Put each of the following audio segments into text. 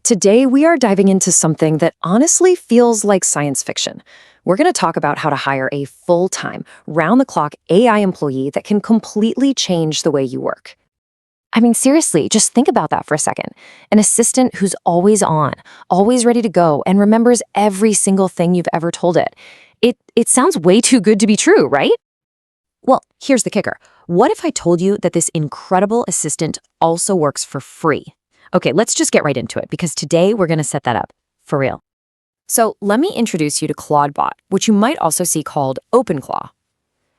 Today, we are diving into something that honestly feels like science fiction. We're going to talk about how to hire a full-time, round-the-clock AI employee that can completely change the way you work. I mean, seriously, just think about that for a second. An assistant who's always on, always ready to go, and remembers every single thing you've ever told it. It sounds way too good to be true, right? Well, here's the kicker. What if I told you that this incredible assistant also works for free? Okay, let's just get right into it, because today we're going to set that up, for real. So let me introduce you to ClawdBot, which you might also see called OpenClaw.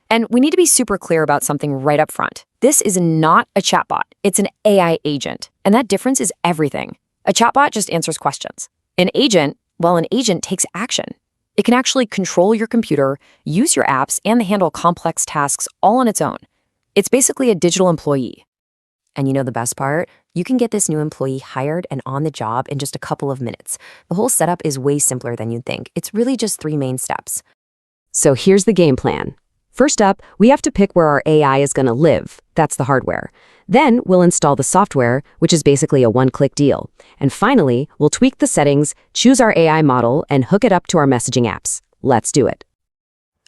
And we need to be super clear about something right up front. This is not a chatbot, it's an AI agent, and that difference is everything. A chatbot just answers questions. An agent takes action. It can actually control your computer, use your apps, and handle complex tasks all on its own. It's basically a digital employee. And you know the best part? You can get this new employee hired and on the job in just a couple of minutes. The whole setup is way simpler than you'd think. It's really just 3 main steps. So here's the game plan. First up, we have to pick where our AI is going to live. That's the hardware. Then we'll install the software, which is basically a one-click deal. And finally, we'll tweak the settings, choose our AI model, and hook it up to our messaging apps. Let's do it.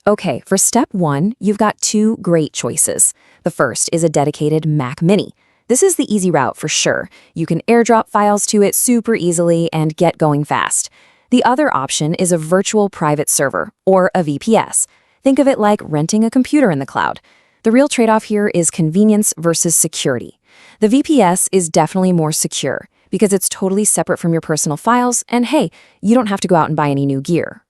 Okay, for step 1, you've got 2 great choices. The first is a dedicated Mac Mini. This is the easy route for sure. You can airdrop files to it super easily and get going fast. The other option is a virtual private server, or a VPS. Think of it like renting a computer in the cloud. The real trade-off here is convenience versus security. The VPS is definitely more secure because it's totally separate from your personal files, and hey, you don't have to go out and buy any new gear.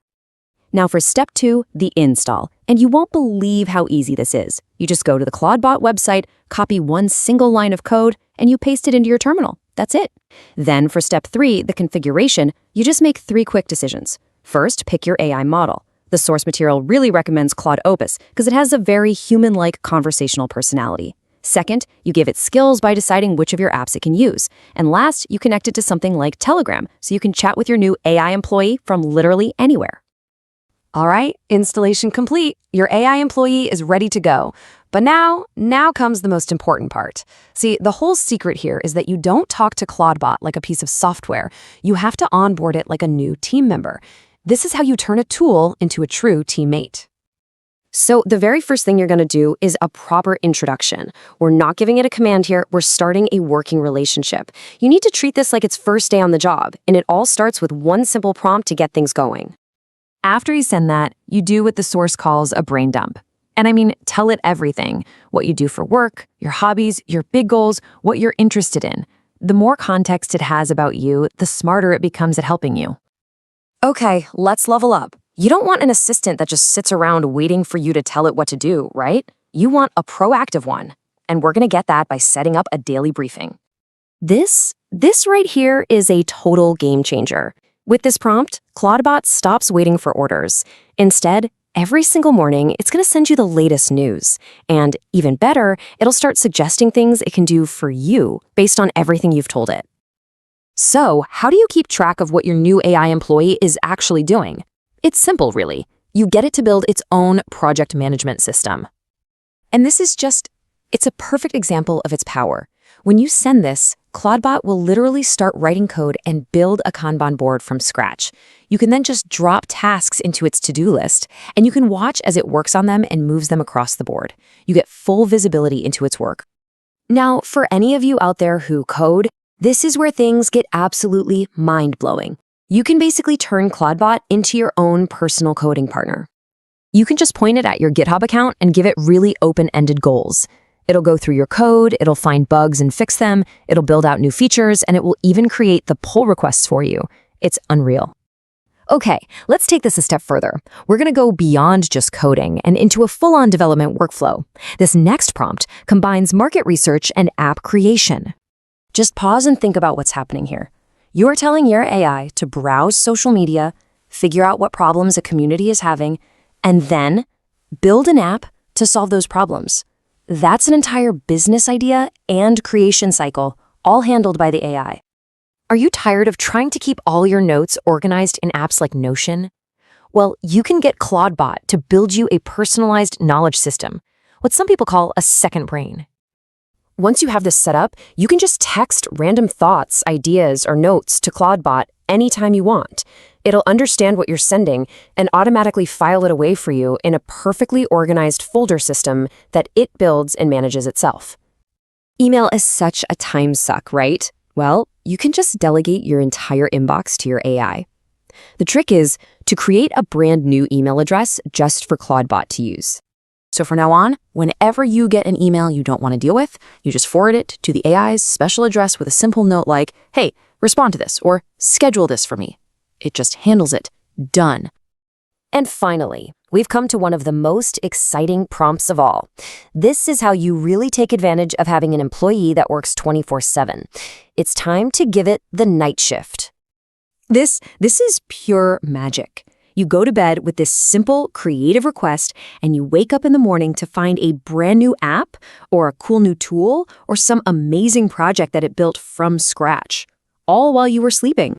Now for step 2, the install. And you won't believe how easy this is. You just go to the ClawdBot website, copy one single line of code, and you paste it into your terminal. That's it. Then for step 3, the configuration, you just make 3 quick decisions. First, pick your AI model. The source material really recommends Claude Opus because it has a very human-like conversational personality. Second, you give it skills by deciding which of your apps it can use. And last, you connect it to something like Telegram so you can chat with your new AI employee from literally anywhere. All right, installation complete. Your AI employee is ready to go. But now comes the most important part. See, the whole secret here is that you don't talk to ClawdBot like a piece of software. You have to onboard it like a new team member. This is how you turn a tool into a true teammate. So the very first thing you're going to do is a proper introduction. We're not giving it a command here. We're starting a working relationship. You need to treat this like its first day on the job, and it all starts with one simple prompt to get things going. After you send that, you do what the source calls a brain dump. And I mean, tell it everything. What you do for work, your hobbies, your big goals, what you're interested in. The more context it has about you, the smarter it becomes at helping you. Okay, let's level up. You don't want an assistant that just sits around waiting for you to tell it what to do, right? You want a proactive one. And we're going to get that by setting up a daily briefing. This right here is a total game changer. With this prompt, ClawdBot stops waiting for orders. Instead, every single morning, it's going to send you the latest news. And even better, it'll start suggesting things it can do for you based on everything you've told it. So, how do you keep track of what your new AI employee is actually doing? It's simple, really. You get it to build its own project management system. And this is it's a perfect example of its power. When you send this, ClawdBot will literally start writing code and build a Kanban board from scratch. You can then just drop tasks into its to-do list, and you can watch as it works on them and moves them across the board. You get full visibility into its work. Now, for any of you out there who code, this is where things get absolutely mind-blowing. You can basically turn ClawdBot into your own personal coding partner. You can just point it at your GitHub account and give it really open-ended goals. It'll go through your code, it'll find bugs and fix them, it'll build out new features, and it will even create the pull requests for you. It's unreal. Okay, let's take this a step further. We're going to go beyond just coding and into a full-on development workflow. This next prompt combines market research and app creation. Just pause and think about what's happening here. You are telling your AI to browse social media, figure out what problems a community is having, and then build an app to solve those problems. That's an entire business idea and creation cycle, all handled by the AI. Are you tired of trying to keep all your notes organized in apps like Notion? Well, you can get ClawdBot to build you a personalized knowledge system, what some people call a second brain. Once you have this set up, you can just text random thoughts, ideas, or notes to ClawdBot anytime you want. It'll understand what you're sending and automatically file it away for you in a perfectly organized folder system that it builds and manages itself. Email is such a time suck, right? Well, you can just delegate your entire inbox to your AI. The trick is to create a brand new email address just for ClawdBot to use. So from now on, whenever you get an email you don't want to deal with, you just forward it to the AI's special address with a simple note like, hey, respond to this, or schedule this for me. It just handles it. Done. And finally, we've come to one of the most exciting prompts of all. This is how you really take advantage of having an employee that works 24/7. It's time to give it the night shift. This is pure magic. You go to bed with this simple, creative request, and you wake up in the morning to find a brand new app, or a cool new tool, or some amazing project that it built from scratch, all while you were sleeping.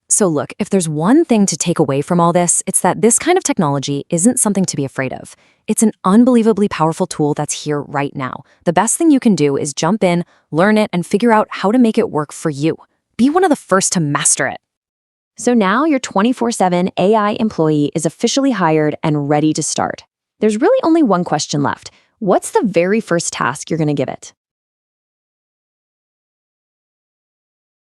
So look, if there's one thing to take away from all this, it's that this kind of technology isn't something to be afraid of. It's an unbelievably powerful tool that's here right now. The best thing you can do is jump in, learn it, and figure out how to make it work for you. Be one of the first to master it. So now your 24/7 AI employee is officially hired and ready to start. There's really only one question left. What's the very first task you're going to give it?